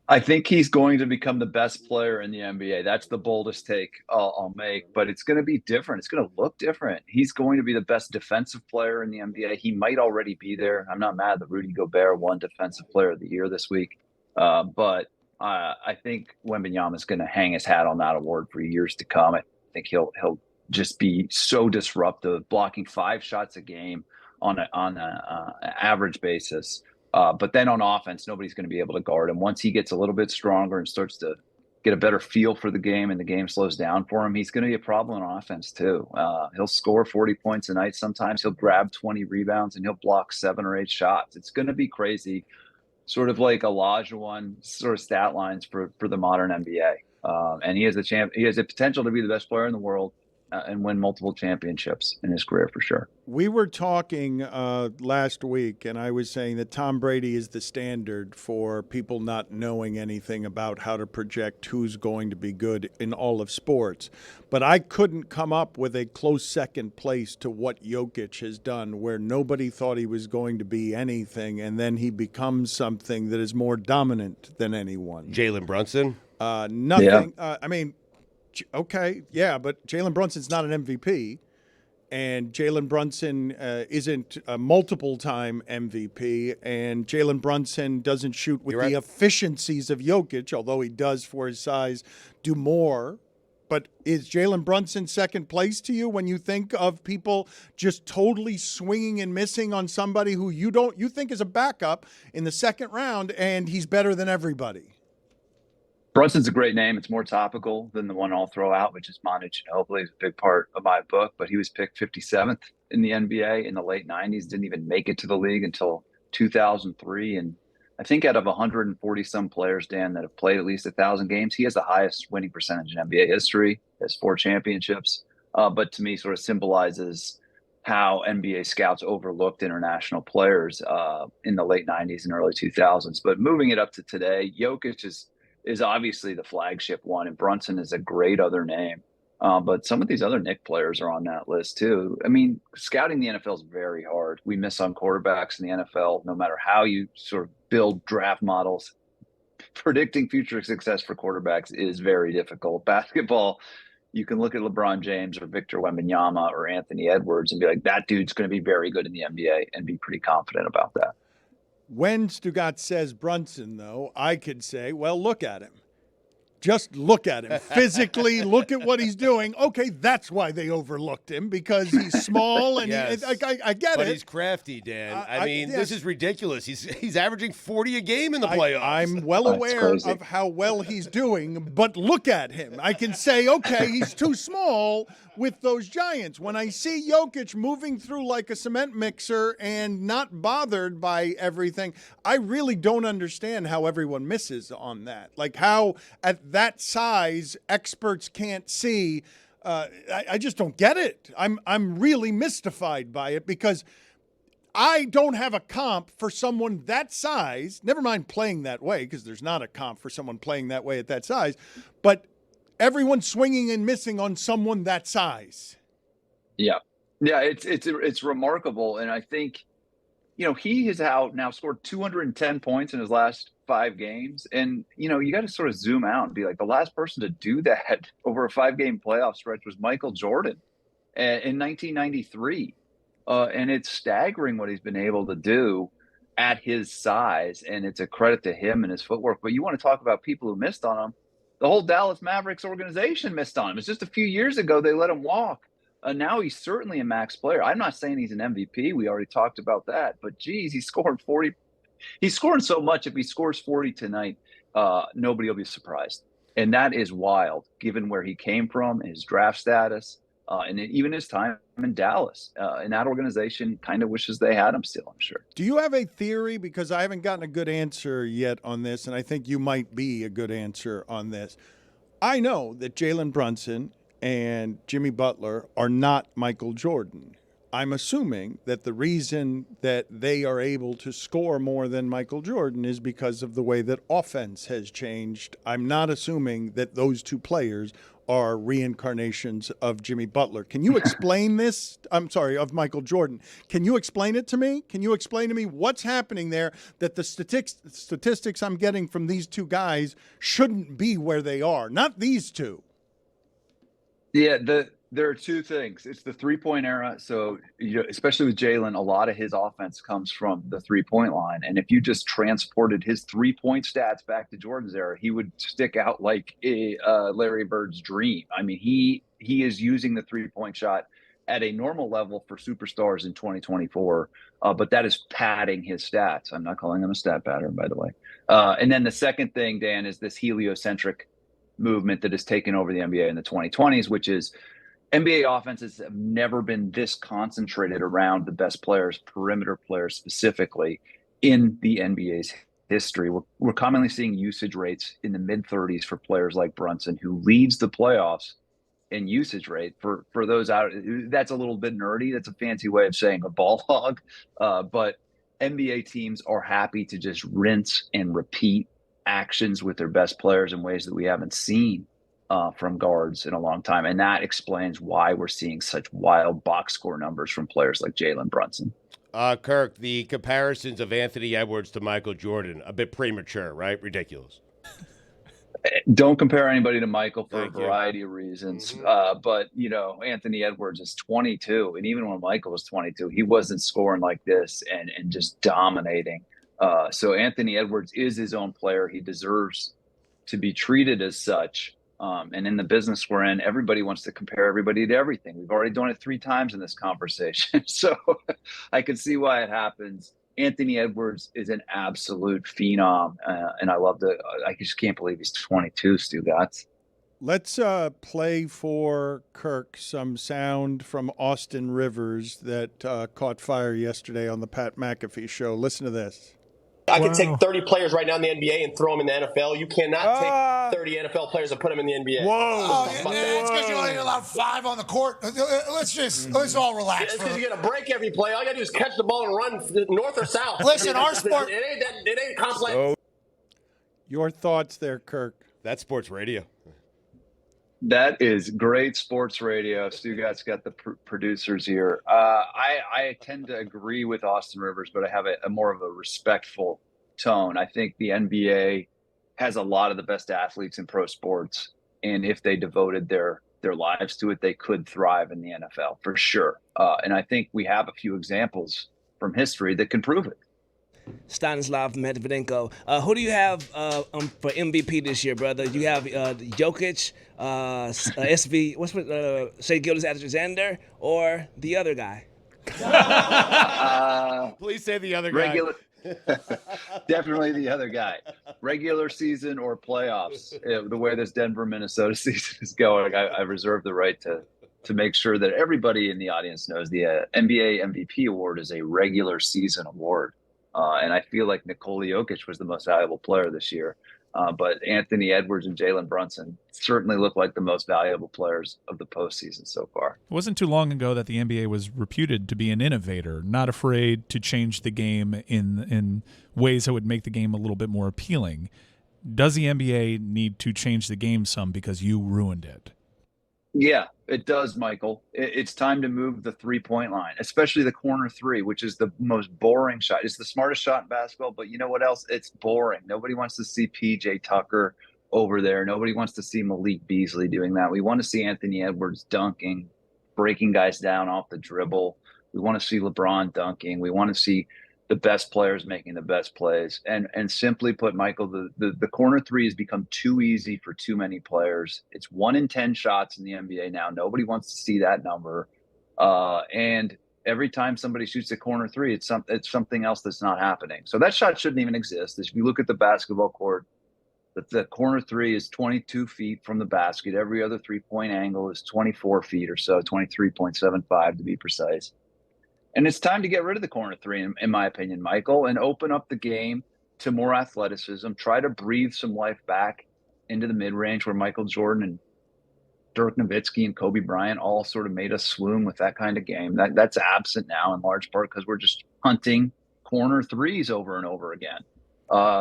I think he's going to become the best player in the NBA. That's the boldest take I'll make, but it's going to be different. It's going to look different. He's going to be the best defensive player in the NBA. He might already be there. I'm not mad that Rudy Gobert won Defensive Player of the Year this week, but I think Wembanyama is going to hang his hat on that award for years to come. I think he'll just be so disruptive, blocking 5 shots a game on an average basis. But then on offense, nobody's going to be able to guard him. Once he gets a little bit stronger and starts to get a better feel for the game and the game slows down for him, he's going to be a problem on offense too. He'll score 40 points a night. Sometimes he'll grab 20 rebounds and he'll block 7 or 8 shots. It's going to be crazy, sort of like Olajuwon sort of stat lines for the modern NBA. And he has a potential to be the best player in the world and win multiple championships in his career for sure. We were talking last week, and I was saying that Tom Brady is the standard for people not knowing anything about how to project who's going to be good in all of sports. But I couldn't come up with a close second place to what Jokic has done, where nobody thought he was going to be anything, and then he becomes something that is more dominant than anyone. Jalen Brunson? Nothing. Yeah. Okay, yeah, but Jalen Brunson's not an MVP, and Jalen Brunson isn't a multiple-time MVP, and Jalen Brunson doesn't shoot with the efficiencies of Jokic, although he does, for his size, do more. But is Jalen Brunson second place to you when you think of people just totally swinging and missing on somebody who you think is a backup in the second round, and he's better than everybody? Brunson's a great name. It's more topical than the one I'll throw out, which is Manu Ginobili. It's a big part of my book, but he was picked 57th in the NBA in the late 90s, didn't even make it to the league until 2003. And I think out of 140-some players, Dan, that have played at least 1,000 games, he has the highest winning percentage in NBA history. He has 4 championships. But to me, sort of symbolizes how NBA scouts overlooked international players in the late 90s and early 2000s. But moving it up to today, Jokic is obviously the flagship one, and Brunson is a great other name. But some of these other Knick players are on that list too. I mean, scouting the NFL is very hard. We miss on quarterbacks in the NFL, no matter how you sort of build draft models. Predicting future success for quarterbacks is very difficult. Basketball, you can look at LeBron James or Victor Wembanyama or Anthony Edwards and be like, that dude's going to be very good in the NBA, and be pretty confident about that. When Stugotz says Brunson, though, I could say, well, look at him. Just look at him. Physically, look at what he's doing. Okay, that's why they overlooked him, because he's small and yes. I get it. But he's crafty, Dan. I mean, this is ridiculous. He's averaging 40 a game in the playoffs. I'm well aware of how well he's doing, but look at him. I can say, okay, he's too small with those giants. When I see Jokic moving through like a cement mixer and not bothered by everything, I really don't understand how everyone misses on that. Like how at that size, experts can't see. I just don't get it. I'm really mystified by it, because I don't have a comp for someone that size. Never mind playing that way, because there's not a comp for someone playing that way at that size. But everyone's swinging and missing on someone that size. Yeah, it's remarkable, and I think, he has now scored 210 points in his last 5 games, and you got to sort of zoom out and be like, the last person to do that over a 5-game playoff stretch was Michael Jordan in 1993, and it's staggering what he's been able to do at his size, and it's a credit to him and his footwork. But you want to talk about people who missed on him. The whole Dallas Mavericks organization missed on him. It's just a few years ago they let him walk. Now he's certainly a max player. I'm not saying he's an MVP. We already talked about that. But, geez, he scored 40. He's scoring so much. If he scores 40 tonight, nobody will be surprised. And that is wild, given where he came from, his draft status, and even his time in Dallas. And that organization kind of wishes they had him still, I'm sure. Do you have a theory? Because I haven't gotten a good answer yet on this, and I think you might be a good answer on this. I know that Jalen Brunson and Jimmy Butler are not Michael Jordan. I'm assuming that the reason that they are able to score more than Michael Jordan is because of the way that offense has changed. I'm not assuming that those two players are reincarnations of Jimmy Butler. Can you explain this? I'm sorry, of Michael Jordan. Can you explain it to me? Can you explain to me what's happening there that the statistics I'm getting from these two guys shouldn't be where they are? Not these two. Yeah, there are two things. It's the three-point era. So, especially with Jalen, a lot of his offense comes from the three-point line. And if you just transported his three-point stats back to Jordan's era, he would stick out like a Larry Bird's dream. I mean, he is using the three-point shot at a normal level for superstars in 2024, but that is padding his stats. I'm not calling him a stat pattern, by the way. And then the second thing, Dan, is this heliocentric movement that has taken over the NBA in the 2020s, which is NBA offenses have never been this concentrated around the best players, perimeter players specifically, in the NBA's history. We're commonly seeing usage rates in the mid-30s for players like Brunson, who leads the playoffs in usage rate. For those out, that's a little bit nerdy. That's a fancy way of saying a ball hog. But NBA teams are happy to just rinse and repeat actions with their best players in ways that we haven't seen from guards in a long time. And that explains why we're seeing such wild box score numbers from players like Jalen Brunson. Kirk, the comparisons of Anthony Edwards to Michael Jordan, a bit premature, right? Ridiculous. Don't compare anybody to Michael for a variety of reasons. But, Anthony Edwards is 22. And even when Michael was 22, he wasn't scoring like this and just dominating. So Anthony Edwards is his own player. He deserves to be treated as such. And in the business we're in, everybody wants to compare everybody to everything. We've already done it 3 times in this conversation. So I can see why it happens. Anthony Edwards is an absolute phenom. And I just can't believe he's 22, Stugotz. Let's play for Kirk some sound from Austin Rivers that caught fire yesterday on the Pat McAfee show. Listen to this. I could take 30 players right now in the NBA and throw them in the NFL. You cannot take 30 NFL players and put them in the NBA. Whoa. It's because you only allowed 5 on the court. Let's all relax. It's because you get a break every play. All you got to do is catch the ball and run north or south. Listen, our sport. It ain't complex. Your thoughts there, Kirk. That's sports radio. That is great sports radio. Stugotz got the producers here. I tend to agree with Austin Rivers, but I have a more of a respectful tone. I think the NBA has a lot of the best athletes in pro sports, and if they devoted their lives to it, they could thrive in the NFL for sure. And I think we have a few examples from history that can prove it. Stanislav Medvedenko. Who do you have for MVP this year, brother? You have Jokic, SV, Shai Gilgeous-Alexander, or the other guy? Please say the other guy. Definitely the other guy. Regular season or playoffs. The way this Denver-Minnesota season is going, I reserve the right to make sure that everybody in the audience knows the NBA MVP award is a regular season award. And I feel like Nikola Jokic was the most valuable player this year. But Anthony Edwards and Jalen Brunson certainly look like the most valuable players of the postseason so far. It wasn't too long ago that the NBA was reputed to be an innovator, not afraid to change the game in ways that would make the game a little bit more appealing. Does the NBA need to change the game some because you ruined it? Yeah, it does, Michael. It's time to move the three-point line, especially the corner three, which is the most boring shot. It's the smartest shot in basketball, but you know what else? It's boring. Nobody wants to see PJ Tucker over there. Nobody wants to see Malik Beasley doing that. We want to see Anthony Edwards dunking, breaking guys down off the dribble. We want to see LeBron dunking. We want to see the best players making the best plays. And simply put, Michael, the corner three has become too easy for too many players. It's 1 in 10 shots in the NBA now. Nobody wants to see that number. And every time somebody shoots a corner three, it's something else that's not happening. So that shot shouldn't even exist. If you look at the basketball court, the corner three is 22 feet from the basket. Every other three-point angle is 24 feet or so, 23.75 to be precise. And it's time to get rid of the corner three, in my opinion, Michael, and open up the game to more athleticism. Try to breathe some life back into the mid-range where Michael Jordan and Dirk Nowitzki and Kobe Bryant all sort of made us swoon with that kind of game. That's absent now in large part because we're just hunting corner threes over and over again.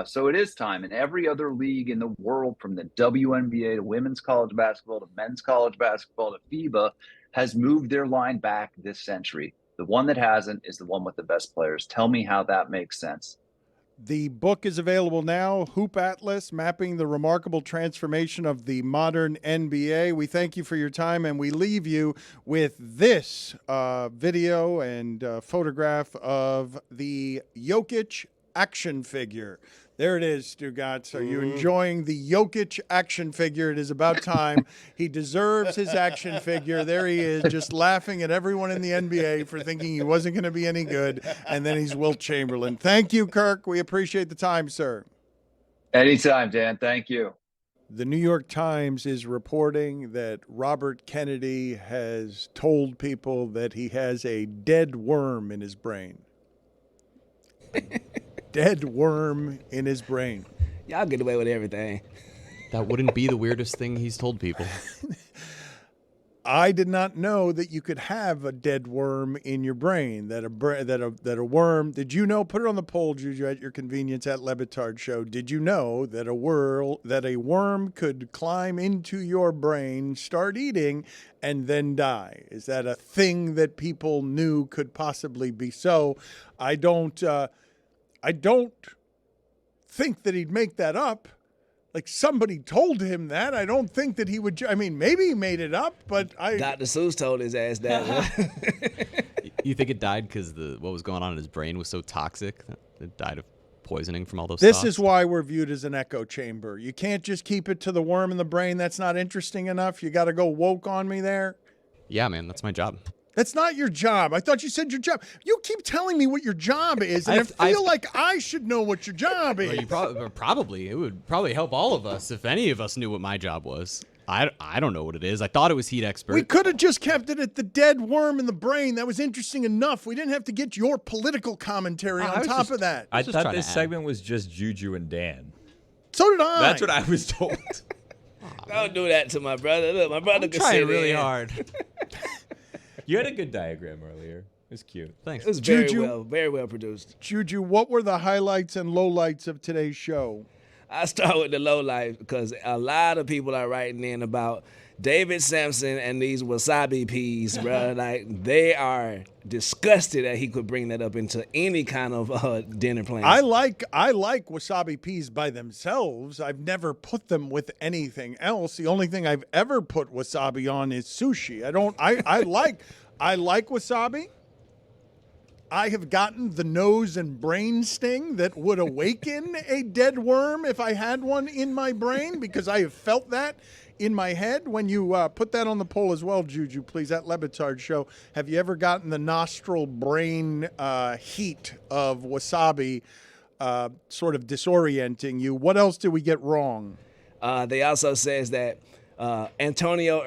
So it is time. And every other league in the world, from the WNBA to women's college basketball to men's college basketball to FIBA, has moved their line back this century. The one that hasn't is the one with the best players. Tell me how that makes sense. The book is available now, Hoop Atlas, Mapping the Remarkable Transformation of the Modern NBA. We thank you for your time, and we leave you with this video and photograph of the Jokic action figure. There it is, Stugotz. Are you enjoying the Jokic action figure? It is about time. He deserves his action figure. There he is, just laughing at everyone in the NBA for thinking he wasn't going to be any good, and then he's Wilt Chamberlain. Thank you, Kirk. We appreciate the time, sir. Anytime, Dan. Thank you. The New York Times is reporting that Robert Kennedy has told people that he has a dead worm in his brain. Dead worm in his brain. Y'all get away with everything. That wouldn't be the weirdest thing he's told people. I did not know that you could have a dead worm in your brain. That a worm. Did you know? Put it on the poll, Juju, at your convenience at Le Batard Show. Did you know that a worm could climb into your brain, start eating, and then die? Is that a thing that people knew could possibly be so? I don't think that he'd make that up. Like, somebody told him that. I don't think that he would. I mean, maybe he made it up, but Dr. Seuss told his ass that. You think it died because what was going on in his brain was so toxic that it died of poisoning from all those This thoughts? is why we're viewed as an echo chamber. You can't just keep it to the worm in the brain. That's not interesting enough. You got to go woke on me there. Yeah, man, that's my job. That's not your job. I thought you said your job. You keep telling me what your job is, and I feel like I should know what your job is. Well, probably. It would probably help all of us if any of us knew what my job was. I don't know what it is. I thought it was heat expert. We could have just kept it at the dead worm in the brain. That was interesting enough. We didn't have to get your political commentary on top of that. I thought this segment was just Juju and Dan. So did I. That's what I was told. Don't do that to my brother. Look, my brother can trying sit really in. hard. You had a good diagram earlier. It was cute. Thanks. It was very well produced. Juju, what were the highlights and lowlights of today's show? I start with the low life because a lot of people are writing in about David Sampson and these wasabi peas, bro. Like, they are disgusted that he could bring that up into any kind of dinner plan. I like wasabi peas by themselves. I've never put them with anything else. The only thing I've ever put wasabi on is sushi. I like wasabi. I have gotten the nose and brain sting that would awaken a dead worm if I had one in my brain, because I have felt that in my head. When you put that on the poll as well, Juju, please, at Le Batard Show, have you ever gotten the nostril brain heat of wasabi sort of disorienting you? What else did we get wrong? They also says that Antonio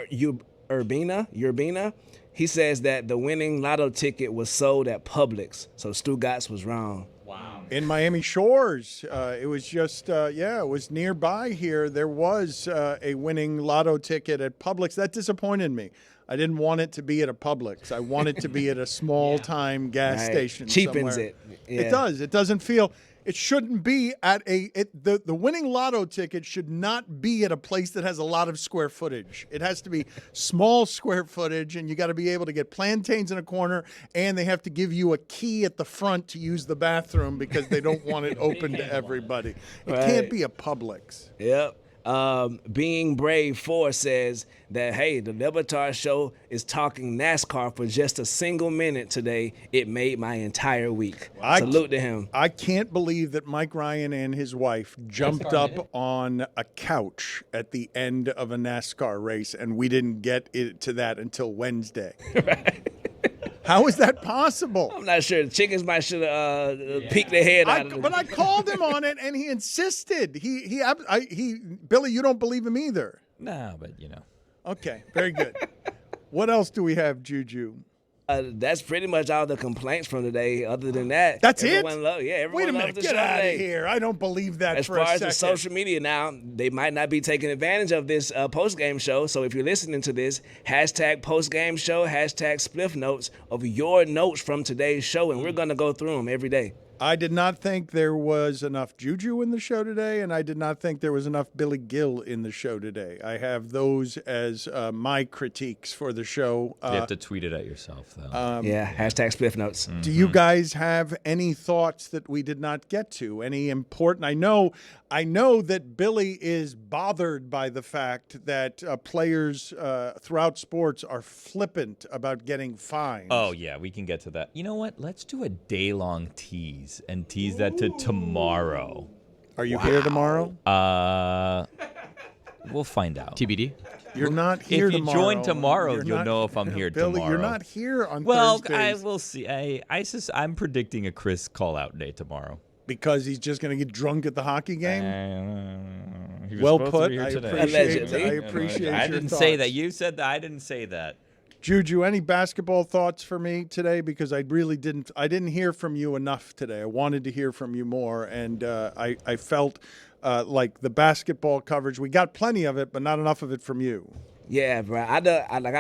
Urbina, he says that the winning lotto ticket was sold at Publix, so Stugotz was wrong. Wow. In Miami Shores, it was just, it was nearby here. There was a winning lotto ticket at Publix. That disappointed me. I didn't want it to be at a Publix. I want it to be at a small-time gas station Cheapens somewhere. it. Yeah. It does. It doesn't feel... It shouldn't be at the winning lotto ticket should not be at a place that has a lot of square footage. It has to be small square footage, and you got to be able to get plantains in a corner, and they have to give you a key at the front to use the bathroom because they don't want it open to everybody. It can't be a Publix. Yep. Being Brave 4 says that, hey, the Le Batard Show is talking NASCAR for just a single minute today. It made my entire week. Salute to him. I can't believe that Mike Ryan and his wife jumped up on a couch at the end of a NASCAR race, and we didn't get it to that until Wednesday. Right. How is that possible? I'm not sure. The chickens might should have peeked their head out of it. But I called him on it, and he insisted. Billy, you don't believe him either. No, but Okay, very good. What else do we have, Juju? That's pretty much all the complaints from today. Other than that, That's everyone it? Everyone Wait a loves minute, the get show out today. of here. I don't believe that As for far a as second. the social media now, they might not be taking advantage of this post-game show. So if you're listening to this, hashtag post-game show, hashtag spliff notes of your notes from today's show, and we're going to go through them every day. I did not think there was enough Juju in the show today, and I did not think there was enough Billy Gill in the show today. I have those as my critiques for the show. You have to tweet it at yourself, though. Hashtag spliff notes. Do you guys have any thoughts that we did not get to? Any important? I know that Billy is bothered by the fact that players throughout sports are flippant about getting fined. Oh, yeah, we can get to that. You know what? Let's do a day-long tease and tease that to tomorrow. Are you here tomorrow? We'll find out. TBD. You're not here if you tomorrow. join tomorrow, You're you'll not- know if I'm here Billy, tomorrow. you're not here on Thursdays. Thursdays. I will see. I'm predicting a Chris call-out day tomorrow. Because he's just going to get drunk at the hockey game? He was Well supposed put. to be here I today. appreciate I your didn't say thoughts. that. You said that. I didn't say that. Juju, any basketball thoughts for me today? Because I really didn't. I didn't hear from you enough today. I wanted to hear from you more, and I felt like the basketball coverage. We got plenty of it, but not enough of it from you. Yeah, bro. I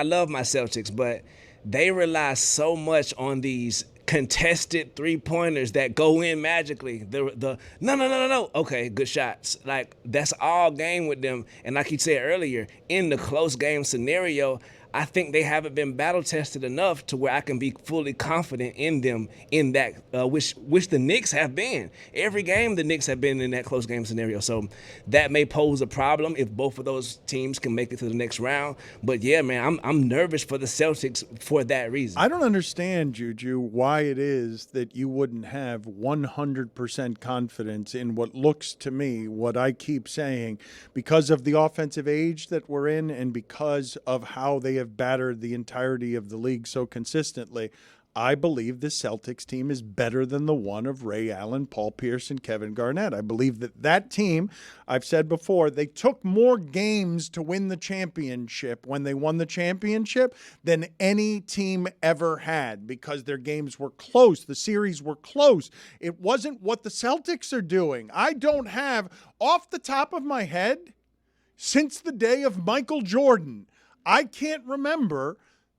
love my Celtics, but they rely so much on these contested three-pointers that go in magically. The no. Okay, good shots. Like, that's all game with them. And like you said earlier, in the close game scenario, I think they haven't been battle-tested enough to where I can be fully confident in them in that, which the Knicks have been. Every game the Knicks have been in that close game scenario. So that may pose a problem if both of those teams can make it to the next round. But, yeah, man, I'm nervous for the Celtics for that reason. I don't understand, Juju, why it is that you wouldn't have 100% confidence in what looks to me, what I keep saying, because of the offensive age that we're in and because of how they have battered the entirety of the league so consistently. I believe the Celtics team is better than the one of Ray Allen, Paul Pierce, and Kevin Garnett. I believe that team, I've said before, they took more games to win the championship when they won the championship than any team ever had because their games were close. The series were close. It wasn't what the Celtics are doing. I don't have, off the top of my head, since the day of Michael Jordan, I can't remember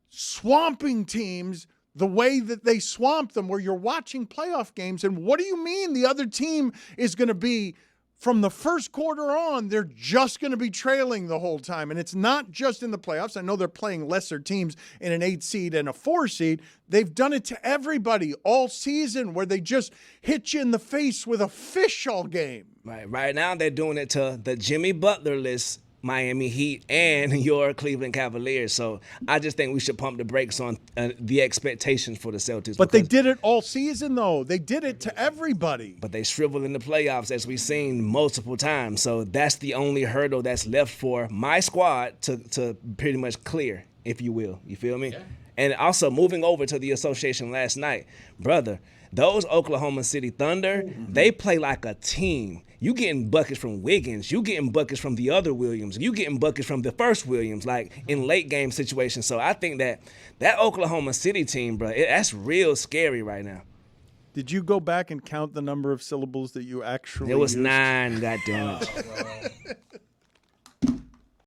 swamping teams the way that they swamp them, where you're watching playoff games. And what do you mean the other team is going to be, from the first quarter on, they're just going to be trailing the whole time? And it's not just in the playoffs. I know they're playing lesser teams in an 8 seed and a 4 seed. They've done it to everybody all season, where they just hit you in the face with a fish all game. Right now they're doing it to the Jimmy Butler-less Miami Heat and your Cleveland Cavaliers. So I just think we should pump the brakes on the expectations for the Celtics. But they did it all season, though. They did it to everybody. But they shriveled in the playoffs, as we've seen multiple times. So that's the only hurdle that's left for my squad to pretty much clear, if you will. You feel me? Yeah. And also, moving over to the association last night, brother, those Oklahoma City Thunder, they play like a team. You getting buckets from Wiggins. You getting buckets from the other Williams. You getting buckets from the first Williams, like in late game situations. So I think that Oklahoma City team, bro, that's real scary right now. Did you go back and count the number of syllables that you actually It was used? 9, goddammit.